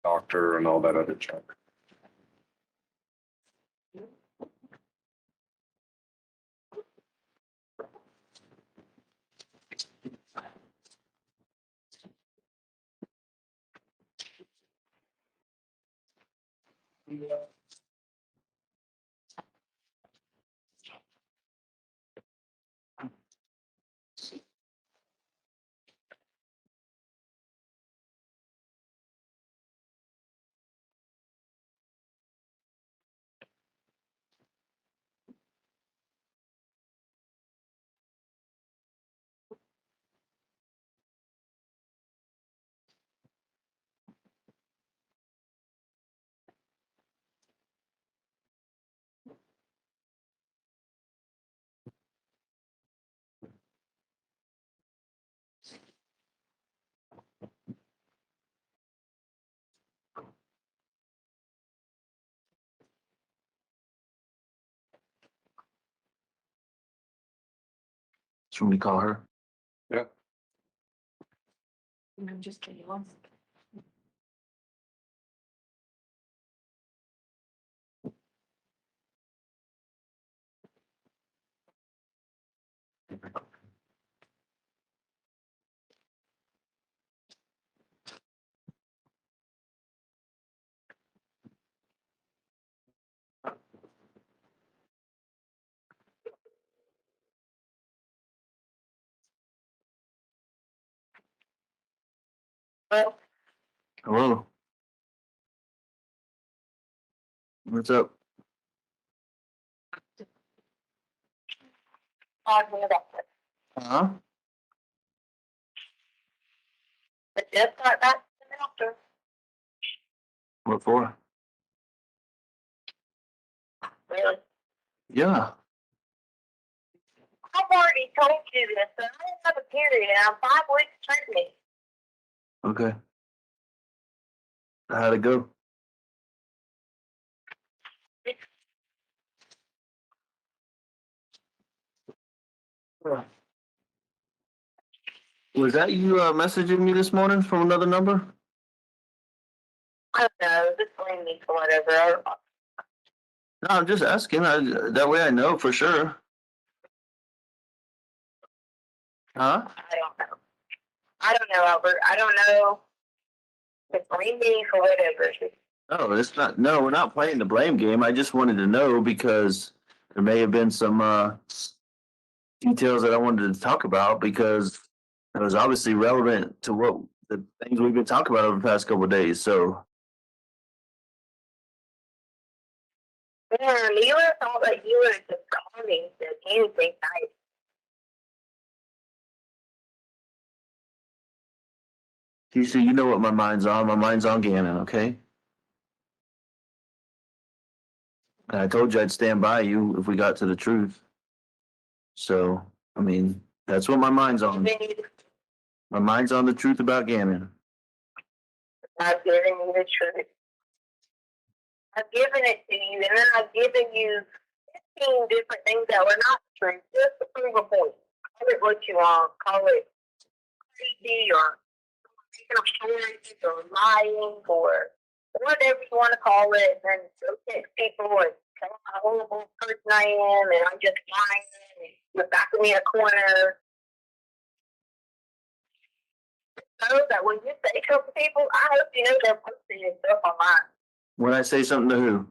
doctor and all that other junk. Should we call her? Yeah. I'm just kidding. One second. Well, Hello. What's up? talking about it. Huh? But just got back to the doctor. What for? Really? Yeah. I've already told you this, but I didn't have a period and I'm 5 weeks pregnant. Okay. How'd it go? Was that you messaging me this morning from another number? I don't know, just blame me for whatever. No, I'm just asking. That way I know for sure. Huh? I don't know. I don't know, Albert. I don't know. Just blame me for whatever. No, it's not. No, we're not playing the blame game. I just wanted to know because there may have been some details that I wanted to talk about because it was obviously relevant to what the things we've been talking about over the past couple of days. So Yeah, you would have thought that you would have just called me and said anything nice. TC, you know what my mind's on. My mind's on Gannon, okay? And I told you I'd stand by you if we got to the truth. So, I mean, that's what my mind's on. My mind's on the truth about Gannon. I've given you the truth. I've given it to you, and then I've given you 15 different things that were not true just to prove a point. Call it what you want. Call it crazy or making up stories or lying or whatever you want to call it. And then go text people and tell them how horrible person I am and I'm just lying and you're backing me in a corner. So that when you say something to people, I hope you know they're posting your stuff online. When I say something to who?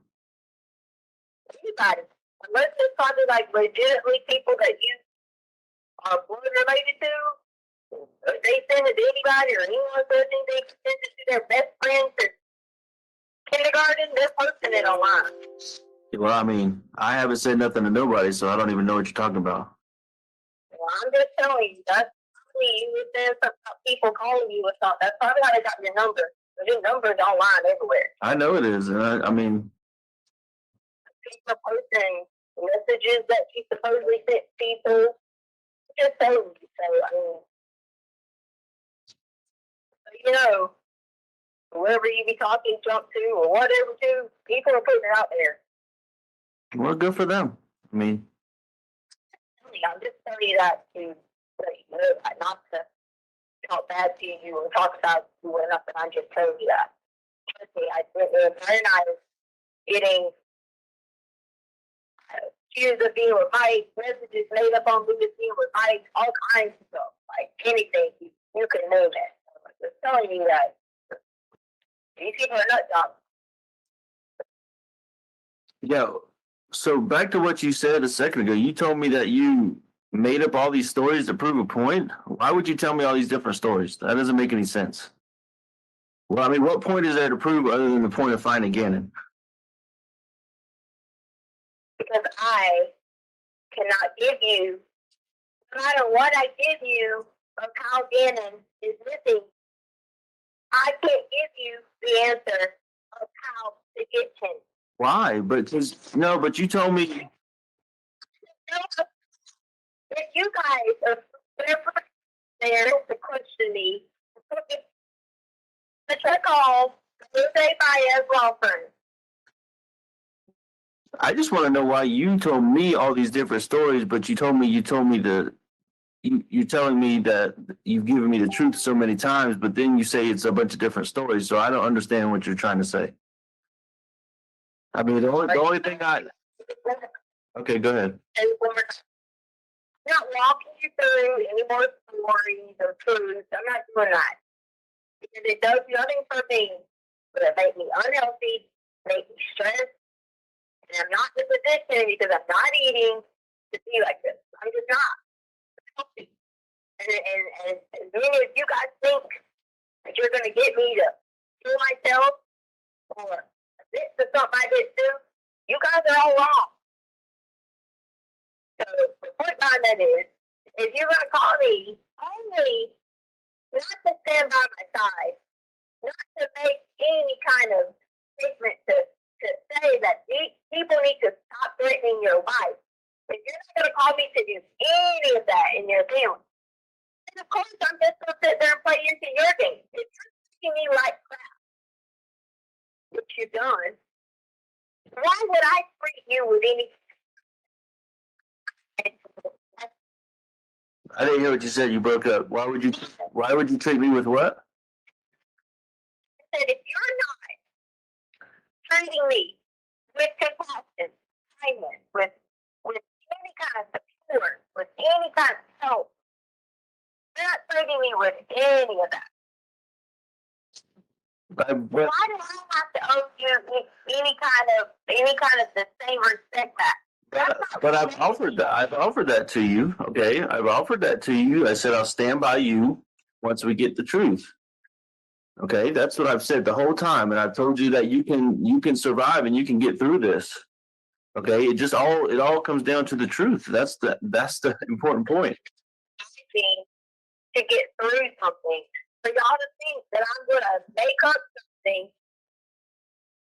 Anybody. Unless it's probably like legitimately people that you are blood related to. If they send it to anybody or anyone says anything, send it to their best friends at kindergarten, they're posting it online. Well, I mean, I haven't said nothing to nobody, so I don't even know what you're talking about. Well, I'm just telling you, that's probably you were saying something about people calling you or something. That's probably how they got your number. Your number's online everywhere. I know it is, and I mean, people posting messages that she supposedly sent people. Just so you. So, I mean, you know, whoever you be talking junk to or whatever to, people are putting it out there. well, good for them. I mean, I'm just telling you that to let you know that, not to talk bad to you or talk about you or nothing. I'm just telling you that. Trust me, her and I are getting accused of being with Mike, messages made up on me as being with Mike, all kinds of stuff. Like anything you can name it. I'm just telling you that these people are nut jobs. Yeah. So back to what you said a second ago, you told me that you made up all these stories to prove a point. Why would you tell me all these different stories? That doesn't make any sense. Well, I mean, what point is there to prove other than the point of finding Gannon? Because I cannot give you, no matter what I give you of how Gannon is missing, I can't give you the answer of how to get him. Why? But you told me. If you guys are there to question me, to check off Jose Baez law firm. I just want to know why you told me all these different stories, but you're telling me that you've given me the truth so many times, but then you say it's a bunch of different stories. So I don't understand what you're trying to say. I mean, the only thing okay, go ahead. I'm not walking you through any more stories or truths. I'm not doing that. Because it does nothing for me but it makes me unhealthy, make me stressed, and I'm not in a position because I'm not eating to be like this. I'm just not healthy. And as many as you guys think that you're going to get me to kill myself or admit to something I didn't do, you guys are all wrong. So the point behind that is, if you're going to call me, only not to stand by my side, not to make any kind of statement to say that these people need to stop threatening your wife. If you're not going to call me to do any of that in your family, then of course I'm just going to sit there and play into your game. If you're treating me like crap, which you've done, why would I treat you with any? I didn't hear what you said. You broke up. Why would you treat me with what? I said, if you're not treating me with compassion, kindness, with any kind of support, with any kind of help, you're not treating me with any of that. Why do I have to owe you any kind of the same respect back? But I've offered that. I've offered that to you. Okay, I've offered that to you. I said I'll stand by you once we get the truth. Okay, that's what I've said the whole time, and I've told you that you can survive and you can get through this. Okay, it all comes down to the truth. That's the important point. To get through something, for y'all to think that I'm gonna make up something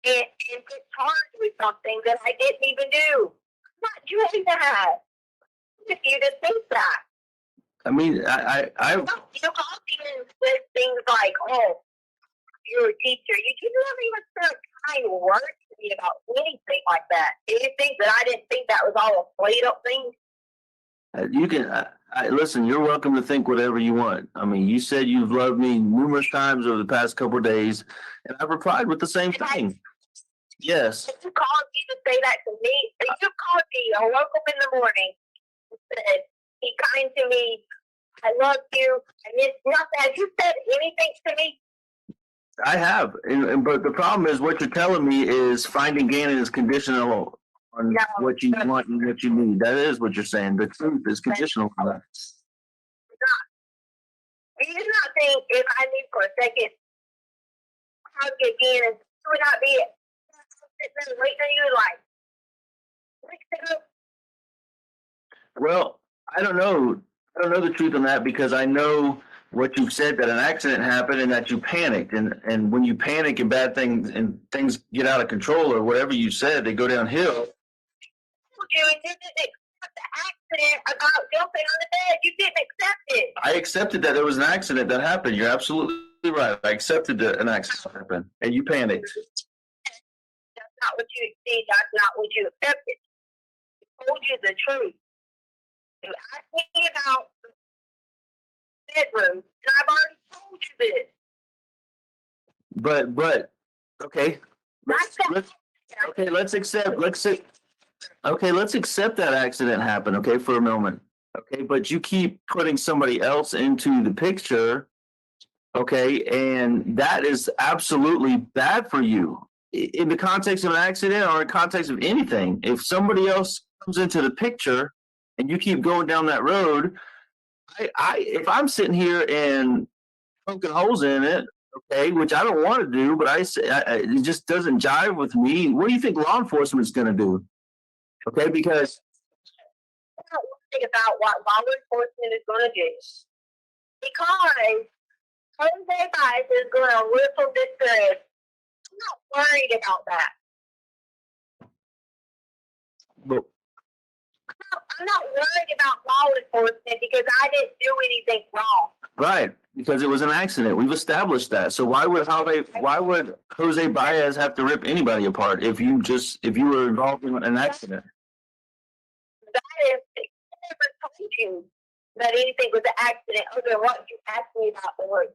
and get charged with something that I didn't even do. I'm not doing that. If you just think that. I mean, you call me with things like, oh, you're a teacher. You never even said a kind word to me about anything like that. Do you think that I didn't think that was all a played up thing? You can listen. You're welcome to think whatever you want. I mean, you said you've loved me numerous times over the past couple of days, and I've replied with the same thing. Yes. If you called me to say that to me, if you called me, I woke up in the morning and said, be kind to me, I love you, and it's nothing. Have you said anything to me? I have, but the problem is what you're telling me is finding Gannon is conditional on what you want and what you need. That is what you're saying. The truth is conditional on that. Do you not think if I need for a second, I'll get Gannon, would not be it? Waiting on you like, well, I don't know the truth on that because I know what you've said, that an accident happened and that you panicked, and when you panic and bad things and things get out of control or whatever you said, they go downhill. You didn't accept the accident about jumping on the bed. You didn't accept it. I accepted that there was an accident that happened. You're absolutely right. I accepted that an accident happened, and you panicked. That's not what you see. That's not what you accepted. I told you the truth. You asked me about the bedroom, and I've already told you this. But Okay. Let's accept that accident happened, okay, for a moment. Okay, but you keep putting somebody else into the picture, okay, and that is absolutely bad for you. In the context of an accident or in context of anything, if somebody else comes into the picture and you keep going down that road, if I'm sitting here and poking holes in it, okay, which I don't want to do, but it just doesn't jive with me. What do you think law enforcement's going to do? Okay, because I don't think about what law enforcement is going to do. Because Jose Baez is going to whistle this good. I'm not worried about that. but, I'm not worried about law enforcement because I didn't do anything wrong. right, because it was an accident. We've established that. So why would Jose Baez have to rip anybody apart if you were involved in an accident? That is, I never told you that anything was an accident other than what you asked me about the work.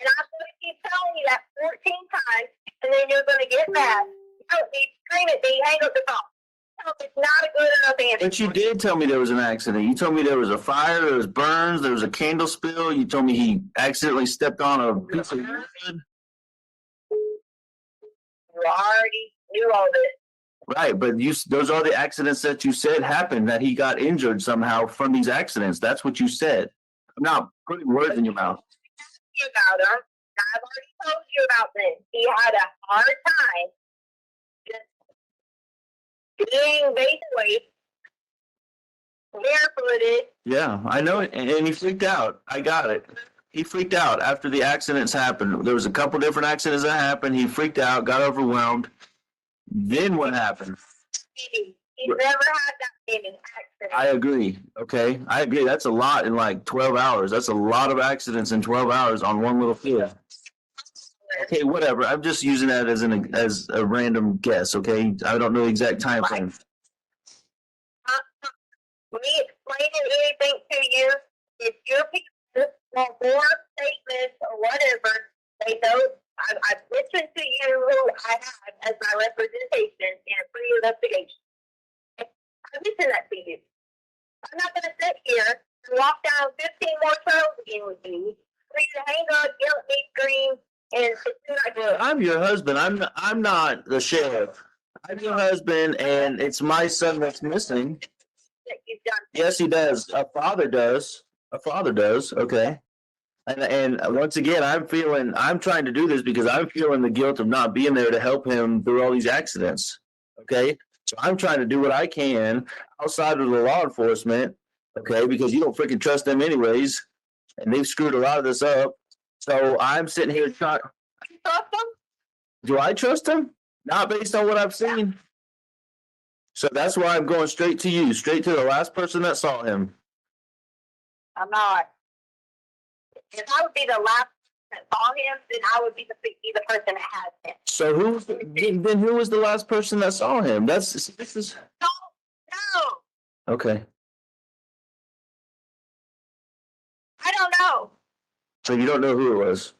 And I'm going to keep telling you that 14 times, and then you're going to get mad. You don't need to scream at me, hang up the phone. No, it's not a good enough answer. But you did tell me there was an accident. You told me there was a fire, there was burns, there was a candle spill. You told me he accidentally stepped on a piece of wood. You already knew all this. Right, but those are the accidents that you said happened, that he got injured somehow from these accidents. That's what you said. I'm not putting words in your mouth. About him. I've already told you about this. He had a hard time just being basically barefooted. Yeah, I know it, and he freaked out. I got it. He freaked out after the accidents happened. There was a couple different accidents that happened. He freaked out, got overwhelmed. Then what happened? He's never had that many accidents. I agree. Okay, I agree. That's a lot in like 12 hours. That's a lot of accidents in 12 hours on one little field. Okay, whatever. I'm just using that as a random guess. Okay, I don't know the exact time frame. Me explaining anything to you, if your people want more statements or whatever, they don't. I've listened to you who I have as my representation in a pre-investigation. I listen that to you. I'm not going to sit here and walk down 15 more trails again with you for you to hang up, yell at me, scream, and I'm your husband. I'm not the sheriff. I'm your husband, and it's my son that's missing. you've done. Yes, he does. A father does. A father does. Okay. And once again, I'm trying to do this because I'm feeling the guilt of not being there to help him through all these accidents. Okay. So I'm trying to do what I can outside of the law enforcement. Okay. Because you don't freaking trust them anyways. And they've screwed a lot of this up. So I'm sitting here trying. Trust them? Do I trust him? Not based on what I've seen. So that's why I'm going straight to you, straight to the last person that saw him. I'm not. If I would be the last person that saw him, then I would be the person that has him. So who was the last person that saw him? This is No. okay. I don't know. So you don't know who it was?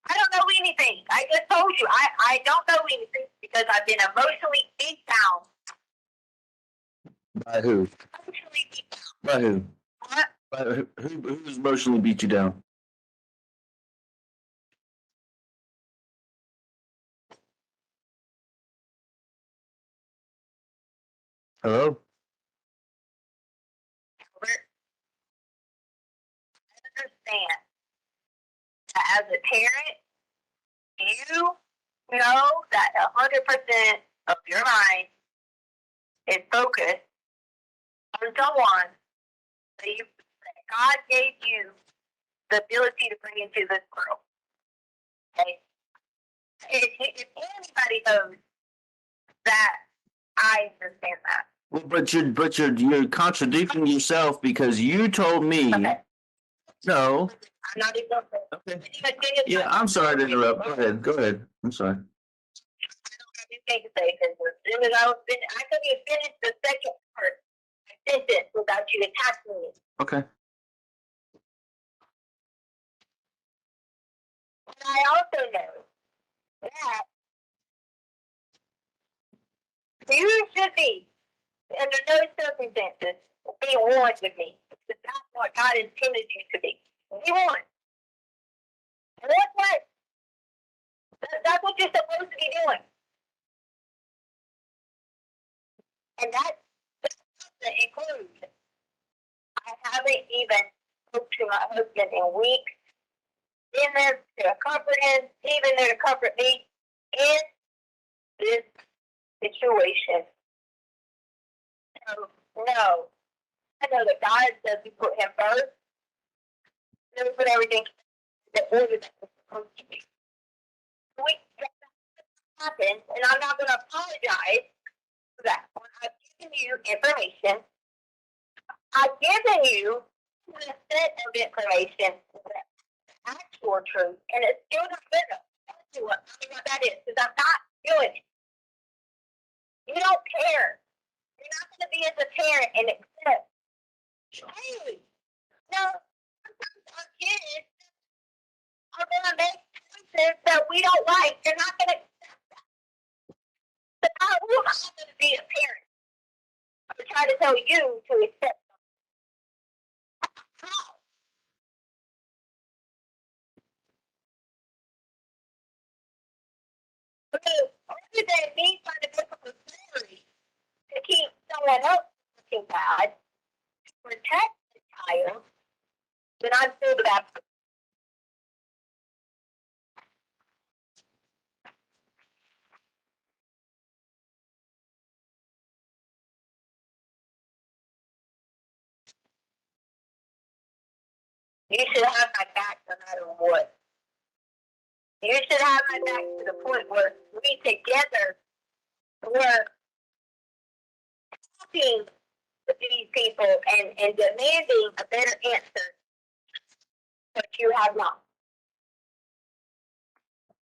I don't know anything. I just told you. I don't know anything because I've been emotionally beat down. By who? Emotionally beat down. By who? What? By who's emotionally beat you down? Hello? I understand that as a parent, you know that 100% of your mind is focused on someone that God gave you the ability to bring into this world. Okay? If anybody knows that, I understand that. Well, but you're contradicting yourself because you told me Okay. no. I'm not even Okay. okay. Yeah, I'm sorry to interrupt. Go ahead. I'm sorry. I don't have anything to say because as soon as I couldn't even finish the second part. I sent it without you attacking me. Okay. And I also know that you should be, under no circumstances, be one with me. Because that's what God intended you to be. Be one. And that's what, that's what you're supposed to be doing. And that doesn't include, I haven't even spoke to my husband in weeks, been there to comfort him, even there to comfort me in this situation. So, no. I know that God says we put him first. Then we put everything in the order that it's supposed to be. We that happens, and I'm not going to apologize for that. When I've given you information, I've given you a set of information, the actual truth, and it's still not good enough. Tell me what that is, because I'm not doing it. You don't care. You're not going to be as a parent and accept. Hey, no, sometimes our kids are going to make choices that we don't like. They're not going to accept that. But I will not going to be a parent. I'm going to try to tell you to accept something. How? Because other than me trying to make up a story to keep someone else looking bad, to protect the child, then I'm still the bad person. You should have my back no matter what. You should have my back to the point where we together were talking with these people and demanding a better answer, but you have not.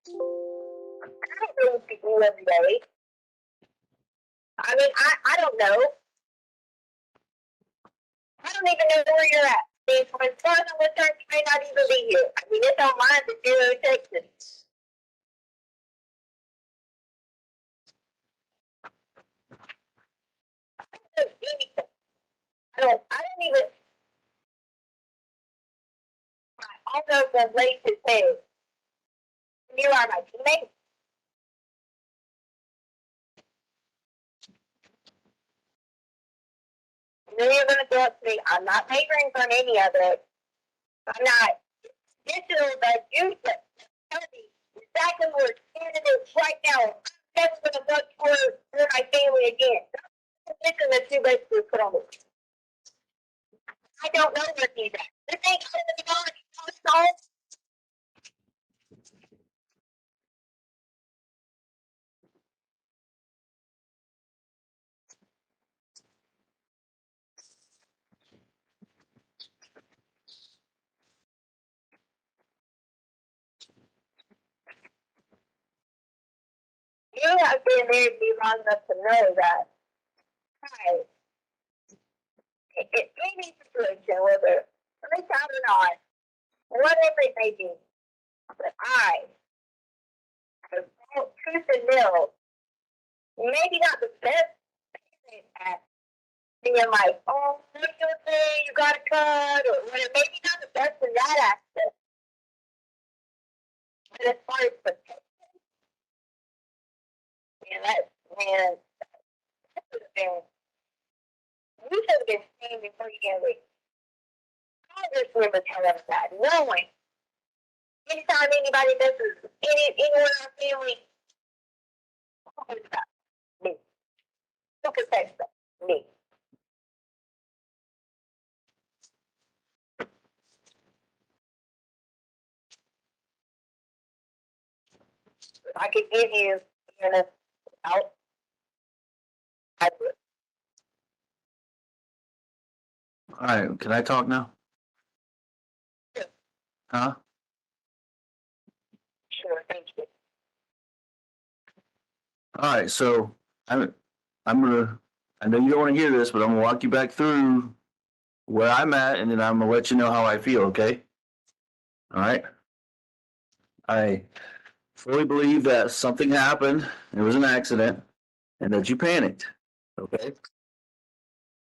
I don't know people every day. I mean, I don't know. I don't even know where you're at. As far as I'm concerned, you may not even be here. I mean, it's online to 0 Texas. I don't do anything. I don't even. I almost was late to say, you are my teammate. And then you're going to go up to me. I'm not favoring from any of it. I'm not. This is the juice that tell me exactly where standing is right now. I'm never going to vote for my family again. This is the two basically put on it. I don't know where he's at. This ain't going to be on. You have been married me long enough to know that. Right. It's any situation, whether it's out or not, whatever it may be, but I have truth and nail, maybe not the best at being like, oh, what you say, you got to cut, or whatever, maybe not the best in that aspect. But as far as protection, man, that would have been, you should have been seen before you get away. I just remember telling us that, knowing anytime anybody messes anyone in our family, who is that? Me. Who protects them? Me. If I could give you minutes out, I would. All right, can I talk now? Yeah. Huh? Sure, thank you. All right, so I'm gonna. I know you don't want to hear this, but I'm gonna walk you back through where I'm at, and then I'm gonna let you know how I feel. Okay? All right. fully believe that something happened, it was an accident, and that you panicked, okay?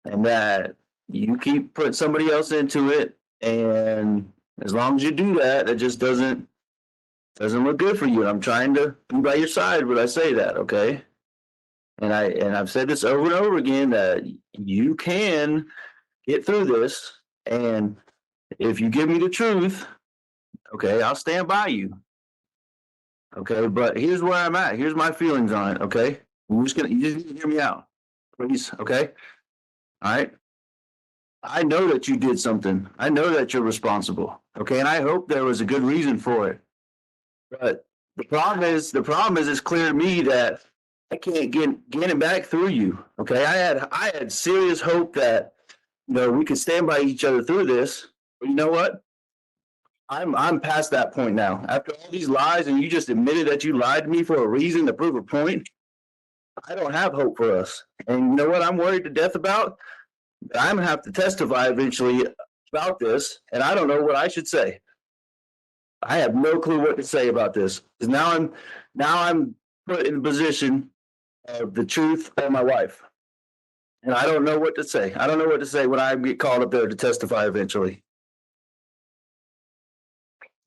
And that you keep putting somebody else into it, and as long as you do that, it just doesn't look good for you. And I'm trying to be by your side when I say that, okay? And I've said this over and over again that you can get through this, and if you give me the truth, okay, I'll stand by you. Okay, but here's where I'm at. Here's my feelings on it. Okay, you just hear me out, please. Okay, all right. I know that you did something. I know that you're responsible. Okay, and I hope there was a good reason for it. But the problem is, it's clear to me that I can't get it back through you. Okay, I had serious hope that we could stand by each other through this. But you know what? I'm past that point now. After all these lies, and you just admitted that you lied to me for a reason to prove a point, I don't have hope for us. And you know what I'm worried to death about? I'm gonna have to testify eventually about this, and I don't know what I should say. I have no clue what to say about this. Because now I'm put in the position of the truth of my wife. And I don't know what to say. I don't know what to say when I get called up there to testify eventually.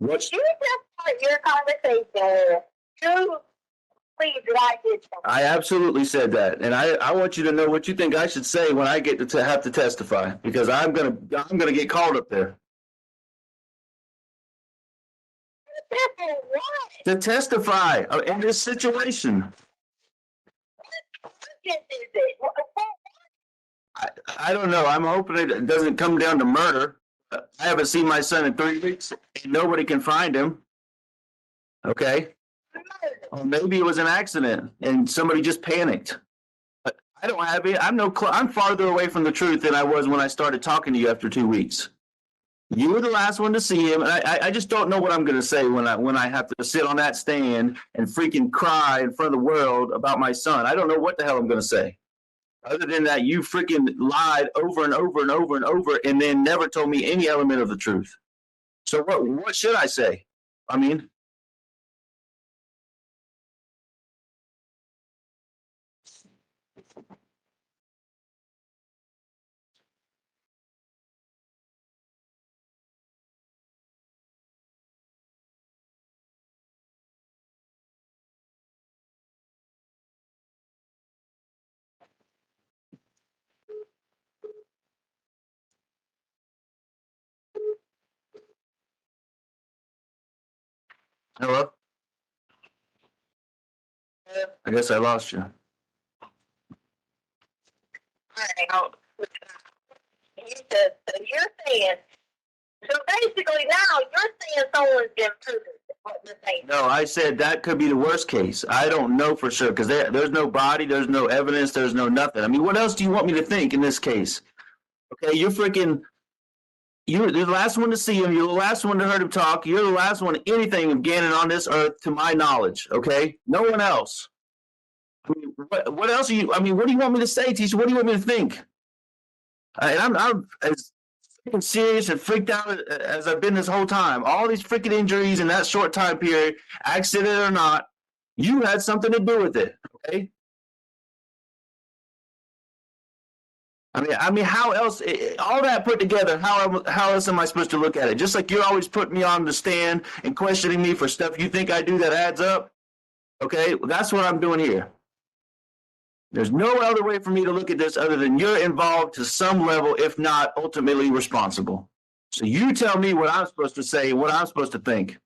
What's You just start your conversation with who please that I did something. I absolutely said that, and I want you to know what you think I should say when I get to have to testify, because I'm gonna get called up there What? to testify in this situation. Is it? I don't know. I'm hoping it doesn't come down to murder. I haven't seen my son in 3 weeks, and nobody can find him. Okay, or maybe it was an accident and somebody just panicked. But I don't have it. I'm farther away from the truth than I was when I started talking to you after 2 weeks. You were the last one to see him, and I just don't know what I'm going to say when I have to sit on that stand and freaking cry in front of the world about my son. I don't know what the hell I'm going to say, other than that you freaking lied over and over and over and over, and then never told me any element of the truth. So what should I say? I mean, hello? I guess I lost you. You're saying, so basically now you're saying someone's been proven. What you're saying. No, I said that could be the worst case. I don't know for sure, because there's no body, there's no evidence, there's no nothing. I mean, what else do you want me to think in this case? Okay, you're the last one to see him. You're the last one to hear him talk. You're the last one to anything of Gannon on this earth, to my knowledge. Okay, no one else. I mean, what else are you? I mean, what do you want me to say, teacher? What do you want me to think? And I'm as serious and freaked out as I've been this whole time. All these freaking injuries in that short time period, accident or not, you had something to do with it. Okay. I mean, how else? All that put together, how else am I supposed to look at it? Just like you're always putting me on the stand and questioning me for stuff you think I do that adds up. Okay, well, that's what I'm doing here. There's no other way for me to look at this other than you're involved to some level, if not ultimately responsible. So you tell me what I'm supposed to say, what I'm supposed to think.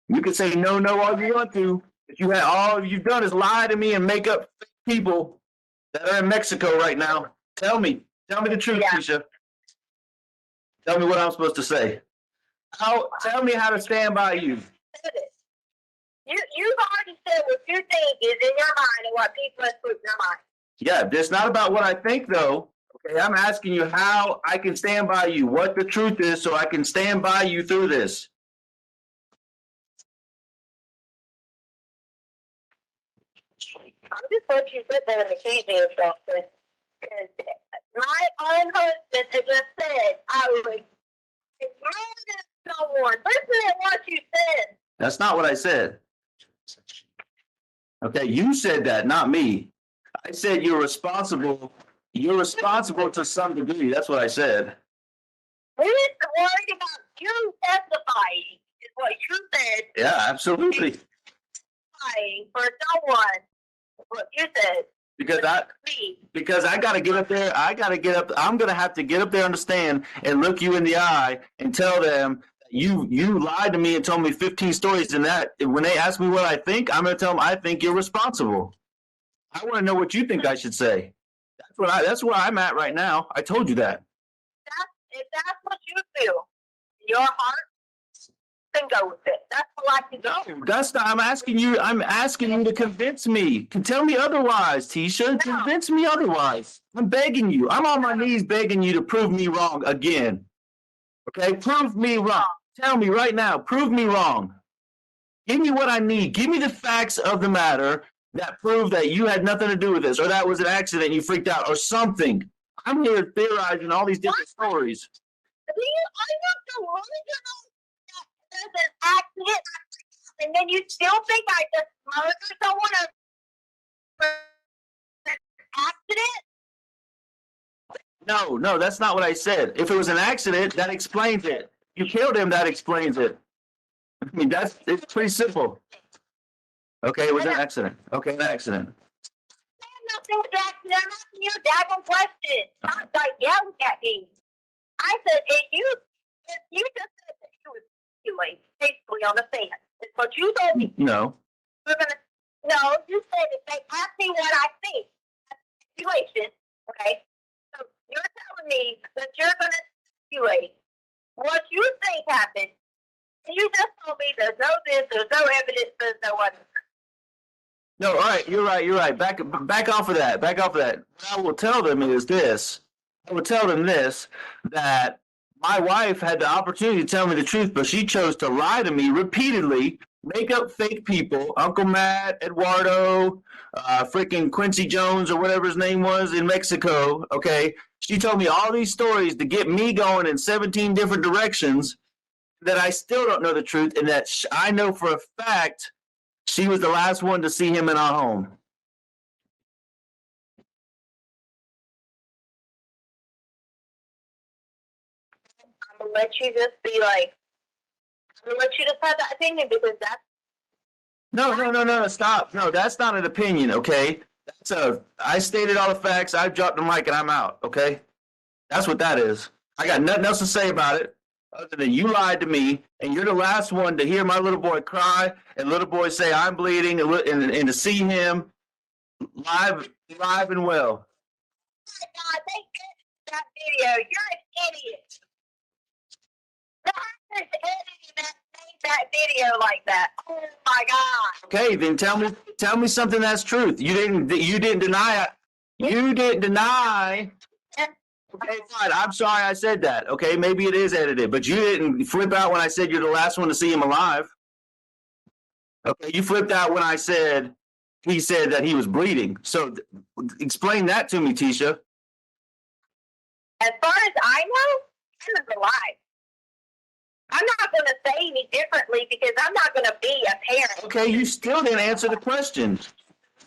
You can say no all you want to. If you had all you've done is lie to me and make up people that are in Mexico right now. Tell me the truth, Keisha. Tell me what I'm supposed to say. Tell me how to stand by you. You've already said what you think is in your mind and what people have put in their mind. Yeah, it's not about what I think, though. Okay, I'm asking you how I can stand by you, what the truth is, so I can stand by you through this. I'm just let you sit there and accuse me of something. Because my own husband has just said I would murder someone. Listen to what you said. That's not what I said. Okay, you said that, not me. I said you're responsible. You're responsible to some degree. That's what I said. We're worried about you testifying, is what you said. Yeah, absolutely. Testifying for someone, what you said. Because Me. I gotta get up there. I'm gonna have to get up there on the stand and look you in the eye and tell them you lied to me and told me 15 stories. And that when they ask me what I think, I'm gonna tell them I think you're responsible. I want to know what you think I should say. That's where I'm at right now. I told you that. If that's what you feel in your heart, then go with it. That's all I can do. No, that's not. I'm asking you to convince me. Can tell me otherwise, Tisha. No. Convince me otherwise. I'm begging you. I'm on my knees begging you to prove me wrong again. Okay, prove me wrong. Tell me right now. Prove me wrong. Give me what I need. Give me the facts of the matter that prove that you had nothing to do with this, or that was an accident and you freaked out, or something. I'm here theorizing all these different stories. I'm not the one to know that there's an accident, and then you still think I just murdered someone or accident? No, that's not what I said. If it was an accident, that explains it. You killed him, that explains it. I mean, it's pretty simple. Okay, it was an accident. Okay, an accident. I have nothing with the accident. I'm asking you a daggone question. Not like yelling at me. I said, if you just said that you was anyway, basically on the stand. It's what you told me. No. No, you said if they ask me what I think, situation, okay? So you're telling me that you're gonna simulate what you think happened. And you just told me there's no this, there's no evidence, there's no other. No, all right, you're right. Back off of that. What I will tell them is this. I will tell them this, that my wife had the opportunity to tell me the truth, but she chose to lie to me repeatedly, make up fake people, Uncle Matt, Eduardo, freaking Quincy Jones or whatever his name was in Mexico, okay? She told me all these stories to get me going in 17 different directions that I still don't know the truth, and that I know for a fact she was the last one to see him in our home. I'm gonna let you just be like, I'm gonna let you just have that opinion because that's No, stop. No, that's not an opinion, okay? I stated all the facts, I dropped the mic and I'm out, okay? That's what that is. I got nothing else to say about it other than you lied to me, and you're the last one to hear my little boy cry and little boy say I'm bleeding and to see him live and well. oh my God, they edited that video. You're an idiot. The actors edited that video like that. Oh my God. Okay, then tell me something that's truth. You didn't deny it. You didn't deny. Okay, fine. I'm sorry I said that. Okay, maybe it is edited, but you didn't flip out when I said you're the last one to see him alive. Okay, you flipped out when I said he said that he was bleeding. So explain that to me, Tisha. As far as I know, he was alive. I'm not going to say any differently because I'm not going to be a parent. Okay, you still didn't answer the question.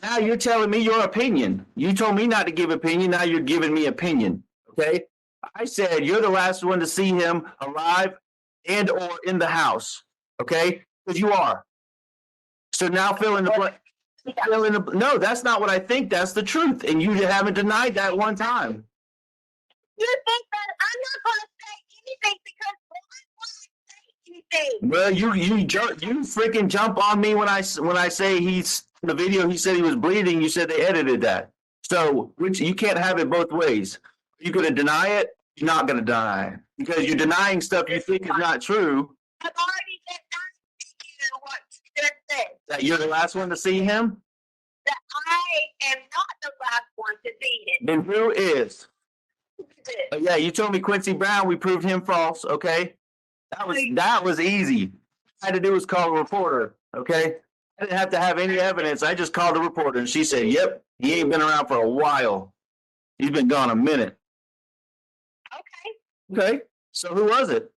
Now you're telling me your opinion. You told me not to give opinion. Now you're giving me opinion. Okay, I said you're the last one to see him alive and or in the house. Okay, because you are. So now fill in the blank. No, that's not what I think. That's the truth, and you haven't denied that one time. You think that I'm not going to say anything because why would I say anything? Well, you freaking jump on me when I say he's in the video. He said he was bleeding. You said they edited that. So you can't have it both ways. You're going to deny it. You're not going to deny it because you're denying stuff you think is not true. I've already denied you what you just said. That you're the last one to see him. That I am not the last one to see him. Then who is? Yeah, you told me Quincy Brown. We proved him false. Okay, that was easy. All I had to do was call a reporter. Okay, I didn't have to have any evidence. I just called a reporter, and she said, "Yep, he ain't been around for a while. He's been gone a minute." Okay. Okay, so who was it?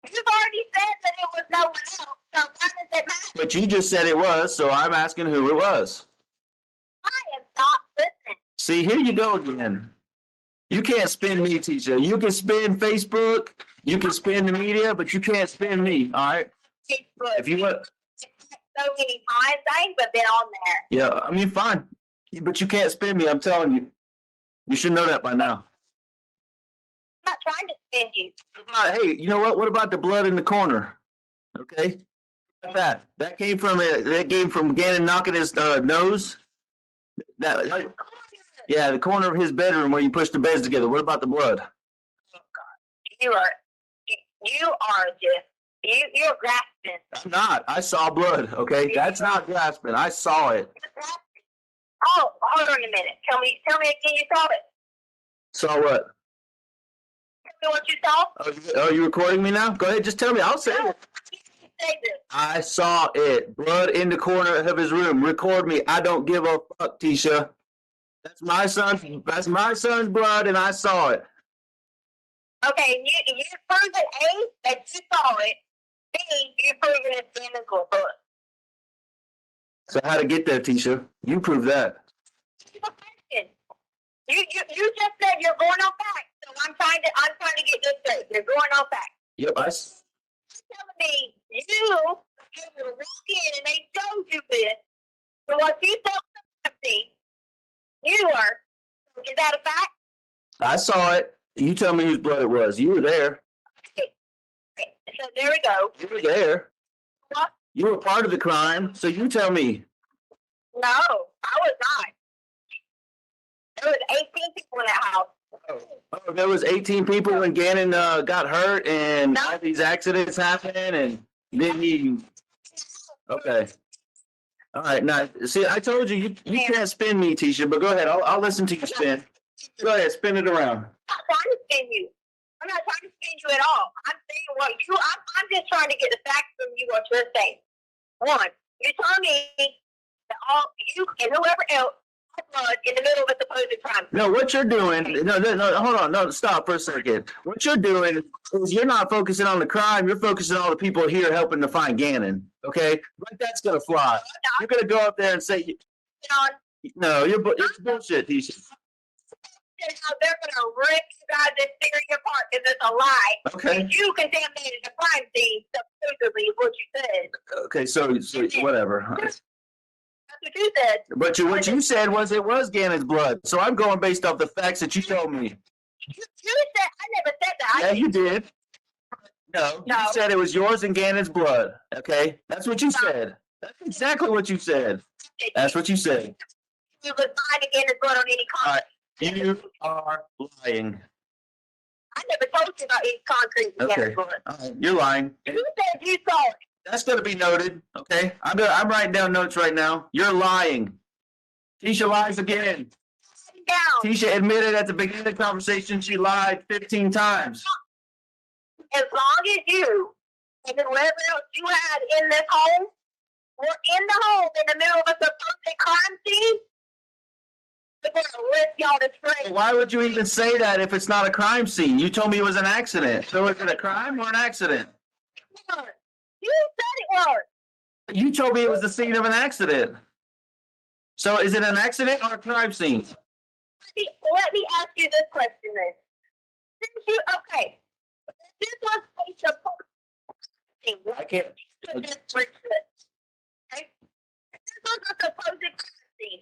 You've already said that it was no one else, so why does it matter? But you just said it was, so I'm asking who it was. I am not listening. See, here you go again. You can't spin me, teacher. You can spin Facebook, you can spin the media, but you can't spin me, all right? Facebook. If you want, So many times, I ain't been on there. yeah, I mean, fine. But you can't spin me, I'm telling you. You should know that by now. I'm not trying to spin you. Hey, you know what? What about the blood in the corner? Okay? That came from Gannon knocking his nose. Yeah, the corner of his bedroom where you push the beds together. What about the blood? You are just, you're grasping. I'm not. I saw blood, okay? That's not grasping. I saw it. Oh, hold on a minute. Tell me again you saw it. Saw what? Tell me what you saw. Are you recording me now? Go ahead, just tell me. I'll say it. Say this. I saw it. Blood in the corner of his room. Record me. I don't give a fuck, Tisha. That's my son's blood, and I saw it. Okay, you proved it, A, that you saw it. B, you proved it's identical blood. So how to get there, Tisha? You prove that. You just said you're going on back, so I'm trying to get this straight. You're going on back. Yep, You're telling me you were walk in and they showed you this. So what you told me, you are. Is that a fact? I saw it. You tell me whose blood it was. You were there. Okay. So there we go. You were there. What? You were part of the crime, so you tell me. No, I was not. There was 18 people in that house. Oh, there was 18 people when Gannon got hurt and all these accidents happened, and then he. Okay. All right. Now, see, I told you you can't spin me, Tisha. But go ahead. I'll listen to you spin. Go ahead, spin it around. I'm not trying to spin you. I'm not trying to spin you at all. I'm saying what you. I'm just trying to get the facts from you. What you're saying. One, you're telling me that all you and whoever else had blood in the middle of a supposed crime. No, what you're doing, no, hold on, no, stop for a second. What you're doing is you're not focusing on the crime, you're focusing on all the people here helping to find Gannon, okay? Like that's gonna fly. You're gonna go up there and say, no, it's bullshit, Tisha. How they're gonna rip you guys' this theory apart because it's a lie. Okay. And you contaminated the crime scene, supposedly, is what you said. Okay, so whatever. That's what you said. But what you said was it was Gannon's blood, so I'm going based off the facts that you told me. You said, I never said that. Yeah, you did. No, you said it was yours and Gannon's blood. Okay, that's what you said. That's exactly what you said. That's what you said. You was lying again as blood on any All right, concrete. you are lying. I never told you about any concrete Okay, blood. all right, you're lying. You said you saw it. That's going to be noted. Okay, I'm writing down notes right now. You're lying. Tisha lies again. Down. Tisha admitted at the beginning of the conversation she lied 15 times. As long as you and whoever else you had in this home were in the home in the middle of a supposed crime scene, they're going to rip y'all to shreds. Why would you even say that if it's not a crime scene? You told me it was an accident. So is it a crime or an accident? You said it was. You told me it was the scene of an accident. So is it an accident or a crime scene? Let me ask you this question then. Okay. This was a supposed scene. I can't. Okay. This was a supposed crime scene.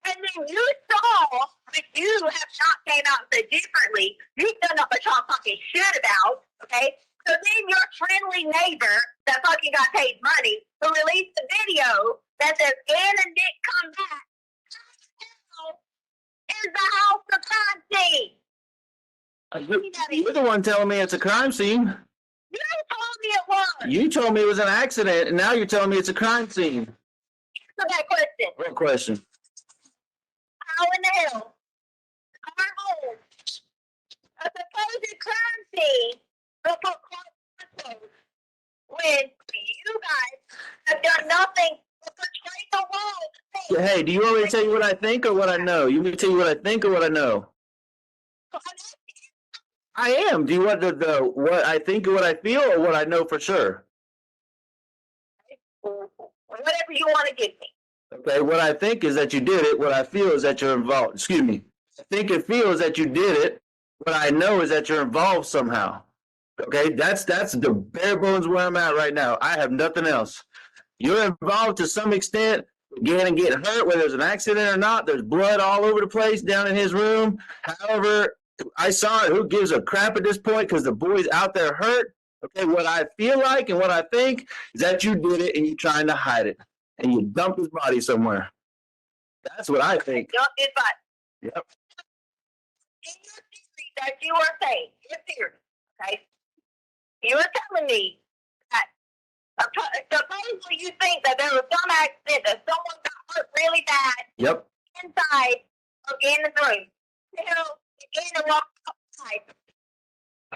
And then you saw, but you have not came out and said differently. You've done up a talking shit about, okay? So then your friendly neighbor that fucking got paid money who released the video that says Gannon didn't come back is the house of crime scene. You're the one telling me it's a crime scene. You told me it was. You told me it was an accident, and now you're telling me it's a crime scene. So that question. What question? How in the hell our home, a supposed crime scene, when you guys have done nothing but portray the world? Hey, do you want me to tell you what I think or what I know? You want me to tell you what I think or what I know? I am. Do you want the what I think or what I feel or what I know for sure? Whatever you want to give me. Okay, what I think is that you did it. What I feel is that you're involved. Excuse me. I think and feel is that you did it. What I know is that you're involved somehow. Okay, that's the bare bones where I'm at right now. I have nothing else. You're involved to some extent. Gannon getting hurt, whether there's an accident or not. There's blood all over the place down in his room. However, I saw it. Who gives a crap at this point? Because the boy's out there hurt. Okay, what I feel like and what I think is that you did it and you're trying to hide it. And you dumped his body somewhere. That's what I think. Dump his body. Yep. In your theory that you are saying, your theory, okay? You are telling me that supposedly you think that there was some accident that someone got hurt really bad Yep. inside of Gannon's room. Gannon walked outside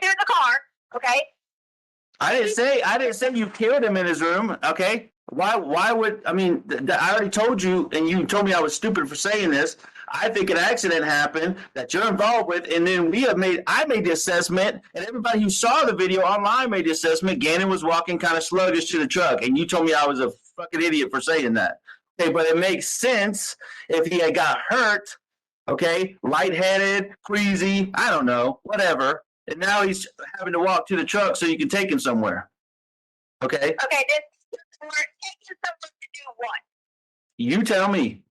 to the car, okay? I didn't say you killed him in his room. Okay. Why would I mean? I already told you, and you told me I was stupid for saying this. I think an accident happened that you're involved with, and then I made the assessment, and everybody who saw the video online made the assessment. Gannon was walking kind of sluggish to the truck, and you told me I was a fucking idiot for saying that. Okay, but it makes sense if he had got hurt. Okay, lightheaded, queasy, I don't know, whatever, and now he's having to walk to the truck so you can take him somewhere. Okay. Okay, this we're taking someone to do what? You tell me.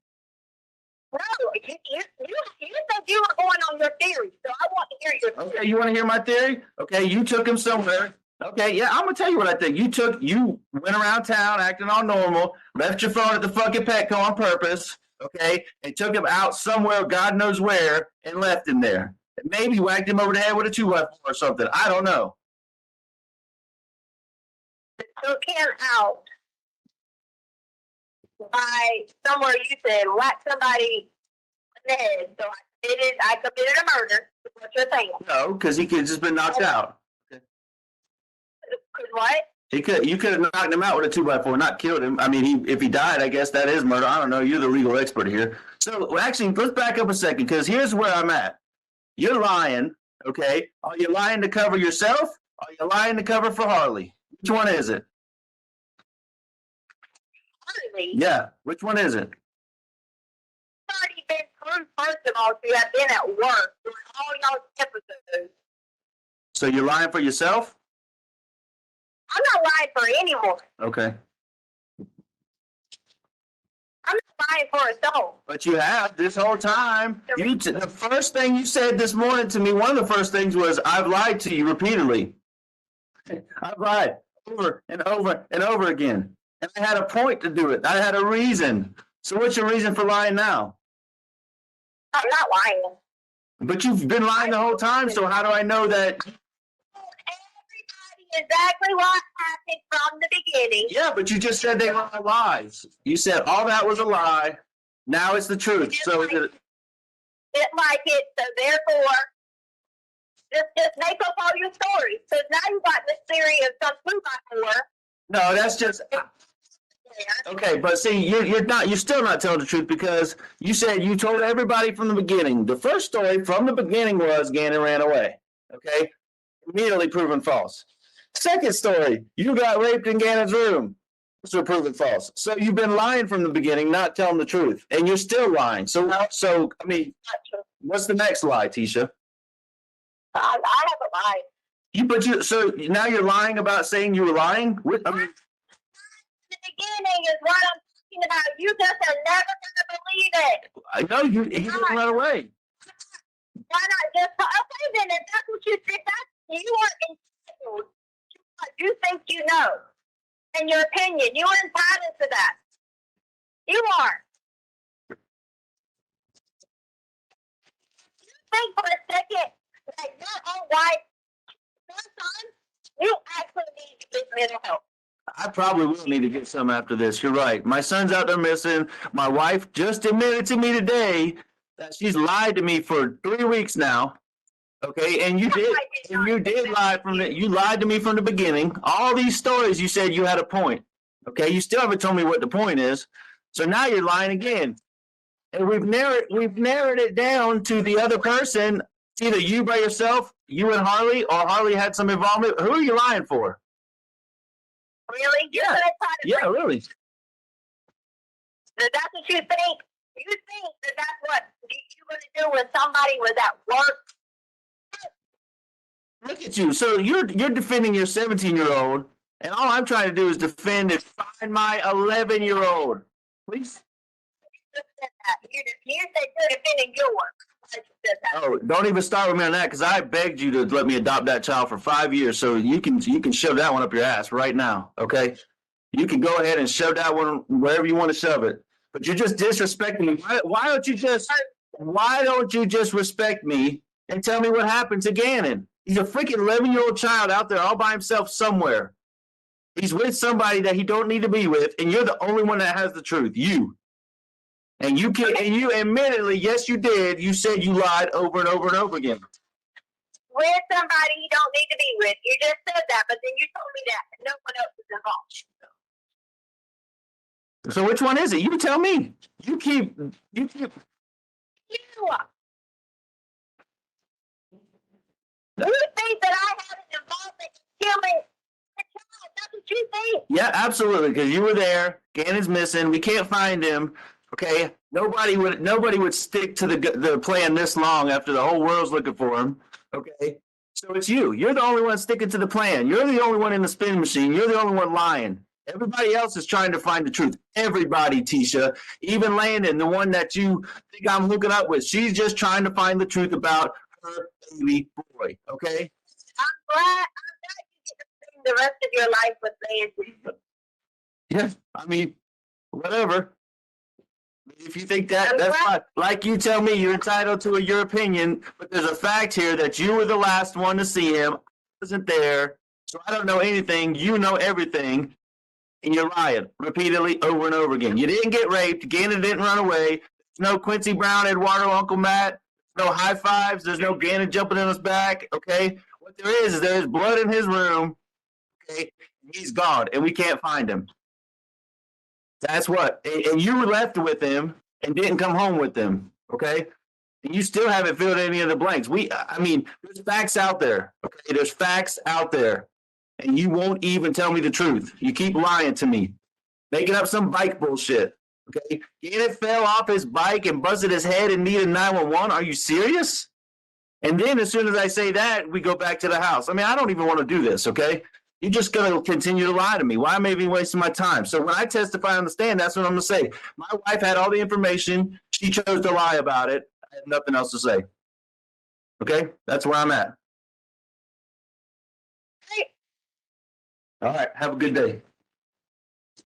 No, you said you were going on your theory, so I want to hear your theory. Okay, you want to hear my theory? Okay, you took him somewhere. Okay, yeah, I'm gonna tell you what I think. You went around town acting all normal, left your phone at the fucking Petco on purpose, okay, and took him out somewhere, God knows where, and left him there. And maybe whacked him over the head with a 2x4 or something. I don't know. Took him out by somewhere you said whack somebody in the head. So I committed a murder. Is what you're saying? No, because he could have just been knocked out. Because what? You could have knocked him out with a 2x4, not killed him. I mean, if he died, I guess that is murder. I don't know. You're the legal expert here. So actually, let's back up a second, because here's where I'm at. You're lying, okay? Are you lying to cover yourself? Are you lying to cover for Harley? Which one is it? Harley. Yeah, which one is it? Already been proved, first of all, you have been at work during all y'all's episodes. So you're lying for yourself? I'm not lying for anyone. Okay. I'm not lying for a soul. But you have this whole time. The first thing you said this morning to me, one of the first things was, I've lied to you repeatedly. I've lied over and over and over again. And I had a point to do it. I had a reason. So what's your reason for lying now? I'm not lying. But you've been lying the whole time, so how do I know that? Everybody exactly what happened from the beginning. Yeah, but you just said they were all lies. You said all that was a lie. Now it's the truth. So Didn't like it, so therefore, just make up all your stories. So now you got this theory of some 2x4. no, that's just okay. But see, you're still not telling the truth, because you said you told everybody from the beginning. The first story from the beginning was Gannon ran away. Okay, immediately proven false. Second story, you got raped in Gannon's room. So proven false. So you've been lying from the beginning, not telling the truth, and you're still lying. So I mean, what's the next lie, Tisha? I haven't lied. So now you're lying about saying you were lying? I mean, The beginning is what I'm talking about. You just are never going to believe it. I know he didn't run away. Why not just okay then? If that's what you think, you are entitled to what you think you know, and your opinion. You are entitled to that. You are. You think for a second that your own wife, your son, you actually need to get mental health. I probably will need to get some after this. You're right. My son's out there missing. My wife just admitted to me today that she's lied to me for 3 weeks now. Okay, and you did lie you lied to me from the beginning. All these stories, you said you had a point. Okay, you still haven't told me what the point is. So now you're lying again. And we've narrowed it down to the other person It's either you by yourself, you and Harley, or Harley had some involvement. Who are you lying for? Really? You're Yeah. gonna try to Yeah, really. that's what you think? You think that that's what you're gonna do when somebody was at work? Look at you. So you're defending your 17-year-old, and all I'm trying to do is defend and find my 11-year-old. Please. You said that. You said you're defending your work. You said that. Oh, don't even start with me on that, because I begged you to let me adopt that child for 5 years. So you can shove that one up your ass right now. Okay. You can go ahead and shove that one wherever you want to shove it. But you're just disrespecting me. Why don't you just respect me and tell me what happened to Gannon? He's a freaking 11-year-old child out there all by himself somewhere. He's with somebody that he don't need to be with, and you're the only one that has the truth. You. And you admittedly, yes, you did. You said you lied over and over and over again. With somebody you don't need to be with. You just said that, but then you told me that no one else is involved. So which one is it? You tell me. You keep. You. You think that I had an involvement in killing the child? That's what you think? Yeah, absolutely. Because you were there. Gannon's missing. We can't find him. Okay. Nobody would stick to the plan this long after the whole world's looking for him. Okay. So it's you. You're the only one sticking to the plan. You're the only one in the spin machine. You're the only one lying. Everybody else is trying to find the truth. Everybody, Tisha. Even Landon, the one that you think I'm hooking up with. She's just trying to find the truth about her baby boy. Okay. I'm glad you get to spend the rest of your life with Nancy. Yeah. I mean, whatever. If you think that, that's fine. Like you tell me, you're entitled to your opinion, but there's a fact here that you were the last one to see him. I wasn't there, so I don't know anything. You know everything, and you're lying repeatedly over and over again. You didn't get raped. Gannon didn't run away. There's no Quincy Brown, Eduardo, Uncle Matt. No high fives. There's no Gannon jumping in his back. Okay, what there is blood in his room. Okay, he's gone, and we can't find him. That's what, and you were left with him and didn't come home with him, okay? And you still haven't filled any of the blanks. There's facts out there, okay? There's facts out there, and you won't even tell me the truth. You keep lying to me, making up some bike bullshit, okay? Gannon fell off his bike and busted his head and needed 911. Are you serious? And then as soon as I say that, we go back to the house. I mean, I don't even want to do this, okay? You're just going to continue to lie to me. Why am I even wasting my time? So when I testify on the stand, that's what I'm going to say. My wife had all the information. She chose to lie about it. I have nothing else to say. Okay? That's where I'm at. Hey. All right. Have a good day.